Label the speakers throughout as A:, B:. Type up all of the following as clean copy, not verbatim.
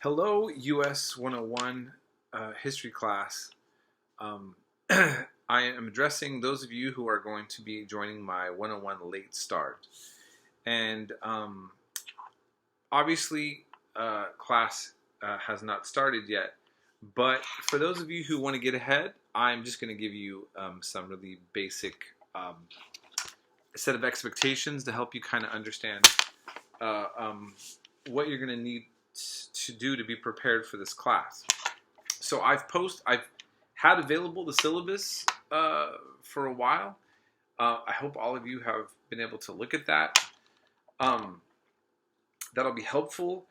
A: Hello, US 101 history class. I am addressing those of you who are going to be joining my 101 late start. And obviously, class has not started yet. But for those of you who want to get ahead, I'm just going to give you some really basic set of expectations to help you kind of understand what you're going to need to do to be prepared for this class. So I've had available the syllabus for a while. I hope all of you have been able to look at that. That'll be helpful.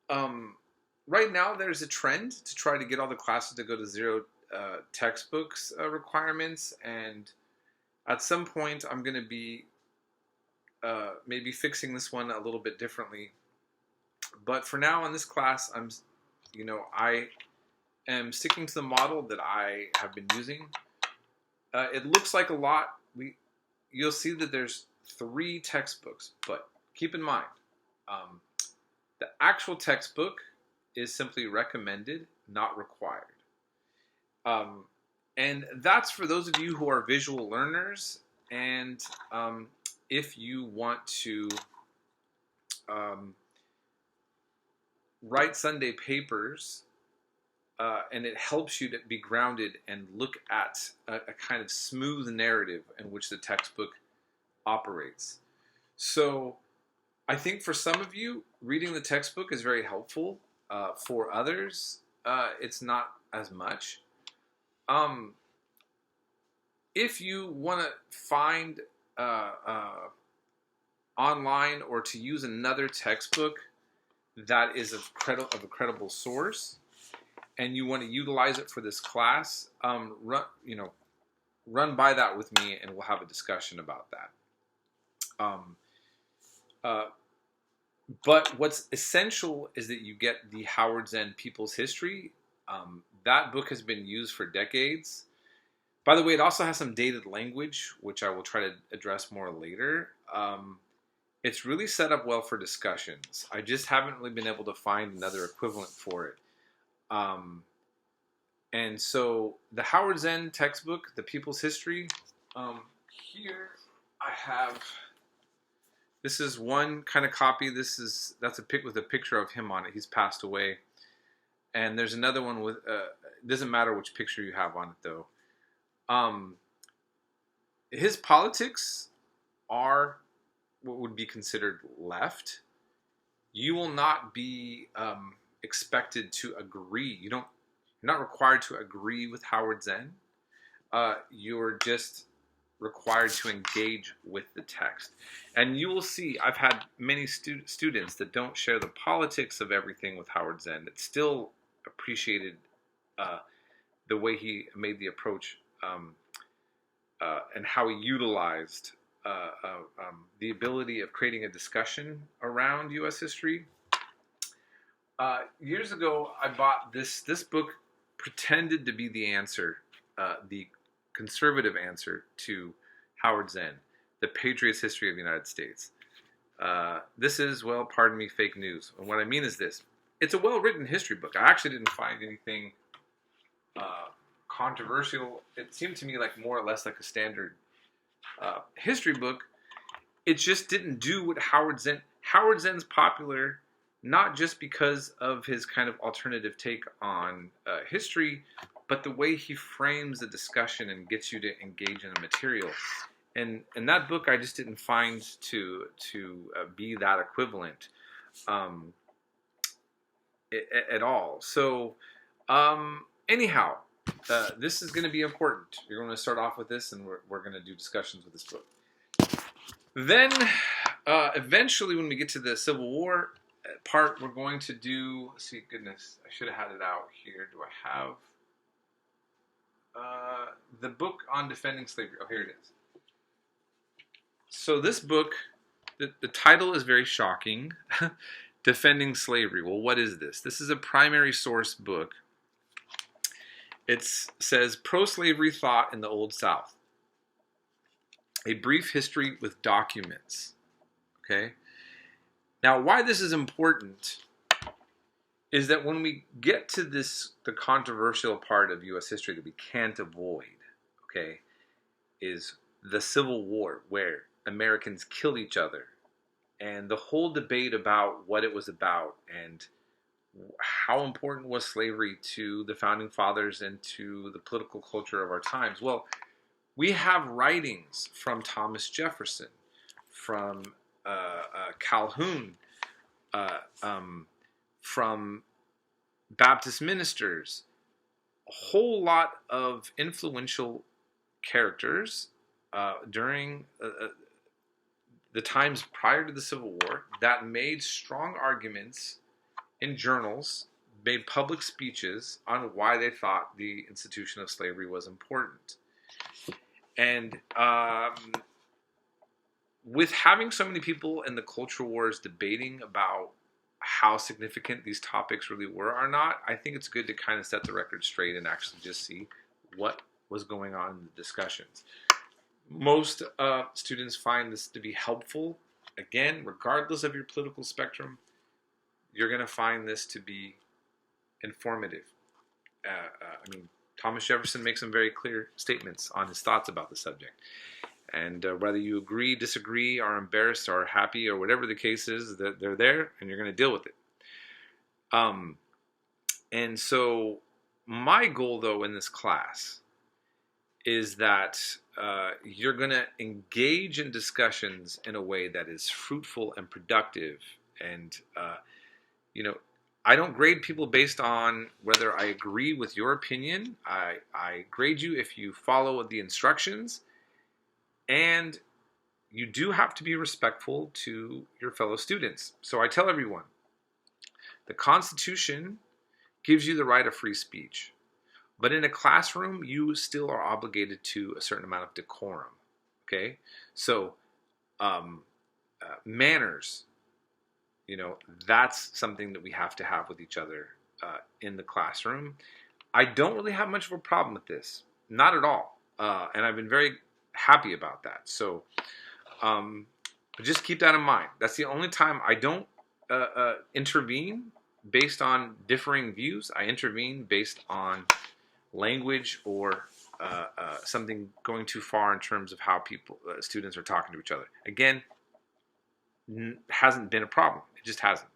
A: Right now there's a trend to try to get all the classes to go to zero textbooks requirements, and at some point I'm going to be maybe fixing this one a little bit differently. But for now in this class, I am sticking to the model that I have been using. It looks like a lot. You'll see that there's 3 textbooks, but keep in mind, the actual textbook is simply recommended, not required. And that's for those of you who are visual learners, and if you want to write Sunday papers, and it helps you to be grounded and look at a kind of smooth narrative in which the textbook operates. So I think for some of you, reading the textbook is very helpful. For others, it's not as much. If you want to find online or to use another textbook that is of a credible source, and you want to utilize it for this class, run by that with me, and we'll have a discussion about that. But what's essential is that you get the Howard Zinn People's History. That book has been used for decades. By the way, it also has some dated language, which I will try to address more later. It's really set up well for discussions. I just haven't really been able to find another equivalent for it. And so the Howard Zinn textbook, The People's History, here I have, this is one kind of copy. That's a pic with a picture of him on it. He's passed away. And there's another one with, it doesn't matter which picture you have on it though. His politics are what would be considered left. You will not be expected to agree. You're not required to agree with Howard Zinn. You're just required to engage with the text. And you will see, I've had many students that don't share the politics of everything with Howard Zinn that still appreciated the way he made the approach and how he utilized the ability of creating a discussion around U.S. history. Years ago, I bought this book. Pretended to be the answer, the conservative answer to Howard Zinn, The Patriot's History of the United States. This is, well, pardon me, fake news. And what I mean is this. It's a well-written history book. I actually didn't find anything controversial. It seemed to me like more or less like a standard history book. It just didn't do what Howard Zinn's popular, not just because of his kind of alternative take on history, but the way he frames the discussion and gets you to engage in the material. And in that book, I just didn't find to be that equivalent at all. So anyhow, this is going to be important. You're going to start off with this, and we're going to do discussions with this book. Then, eventually, when we get to the Civil War part, we're going to do, let's see, goodness, I should have had it out here. Do I have the book on defending slavery? Oh, here it is. So this book, the title is very shocking. Defending Slavery. Well, what is this? This is a primary source book. It says, Pro-Slavery Thought in the Old South. A brief history with documents. Okay? Now, why this is important is that when we get to the controversial part of U.S. history that we can't avoid, okay, is the Civil War, where Americans killed each other, and the whole debate about what it was about and how important was slavery to the founding fathers and to the political culture of our times. Well, we have writings from Thomas Jefferson, from Calhoun, from Baptist ministers, a whole lot of influential characters during the times prior to the Civil War that made strong arguments in journals, made public speeches on why they thought the institution of slavery was important. And with having so many people in the culture wars debating about how significant these topics really were or not, I think it's good to kind of set the record straight and actually just see what was going on in the discussions. Most students find this to be helpful. Again, regardless of your political spectrum, you're going to find this to be informative. I mean, Thomas Jefferson makes some very clear statements on his thoughts about the subject. And whether you agree, disagree, are embarrassed, or happy, or whatever the case is, that they're there, and you're going to deal with it. And so my goal, though, in this class is that you're going to engage in discussions in a way that is fruitful and productive. And, I don't grade people based on whether I agree with your opinion. I grade you if you follow the instructions. And you do have to be respectful to your fellow students. So I tell everyone, the Constitution gives you the right of free speech. But in a classroom, you still are obligated to a certain amount of decorum. Okay? So manners, that's something that we have to have with each other in the classroom. I don't really have much of a problem with this. Not at all. And I've been very happy about that. So but just keep that in mind. That's the only time I don't intervene based on differing views. I intervene based on language or something going too far in terms of how students are talking to each other. Again, hasn't been a problem. It just hasn't.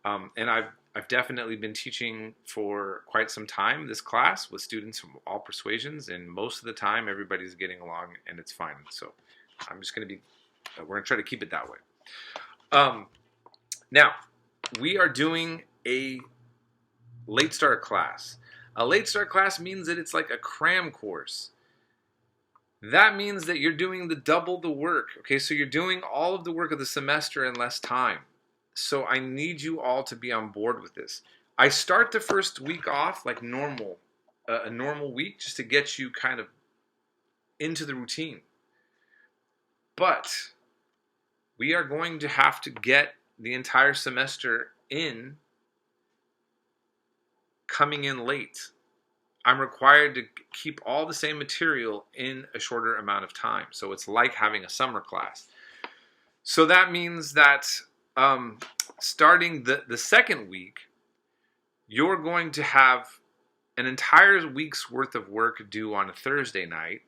A: And I've definitely been teaching for quite some time this class with students from all persuasions, and most of the time everybody's getting along and it's fine. So I'm just going to we're going to try to keep it that way. Now, we are doing a late start class. A late start class means that it's like a cram course. That means that you're doing double the work. Okay, so you're doing all of the work of the semester in less time. So I need you all to be on board with this. I start the first week off like normal, a normal week, just to get you kind of into the routine. But we are going to have to get the entire semester coming in late. I'm required to keep all the same material in a shorter amount of time. So it's like having a summer class. So that means that starting the second week, you're going to have an entire week's worth of work due on a Thursday night,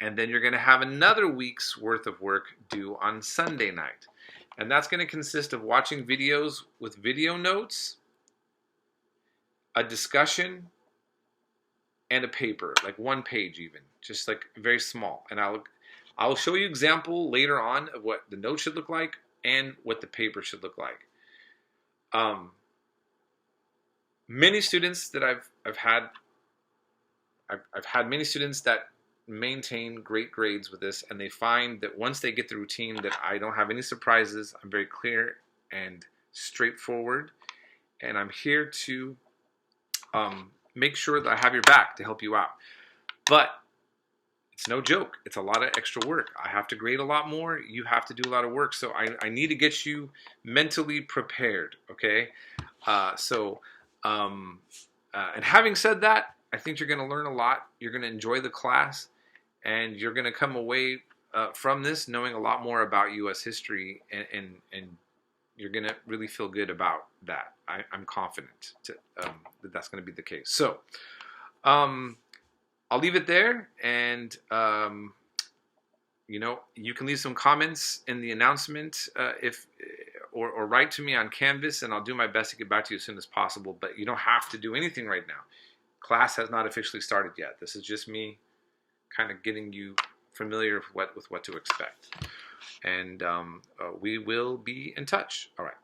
A: and then you're going to have another week's worth of work due on Sunday night. And that's going to consist of watching videos with video notes, a discussion, and a paper, like one page even, just like very small. And I'll show you example later on of what the note should look like and what the paper should look like. Many students that I've had many students that maintain great grades with this, and they find that once they get the routine that I don't have any surprises. I'm very clear and straightforward, and I'm here to make sure that I have your back to help you out. But it's no joke. It's a lot of extra work. I have to grade a lot more. You have to do a lot of work. So I need to get you mentally prepared, okay? And having said that, I think you're going to learn a lot. You're going to enjoy the class, and you're going to come away from this knowing a lot more about U.S. history and you're going to really feel good about that. I'm confident that that's going to be the case. So I'll leave it there, and you can leave some comments in the announcement or write to me on Canvas, and I'll do my best to get back to you as soon as possible. But you don't have to do anything right now. Class has not officially started yet. This is just me kind of getting you familiar with what to expect. And we will be in touch. All right.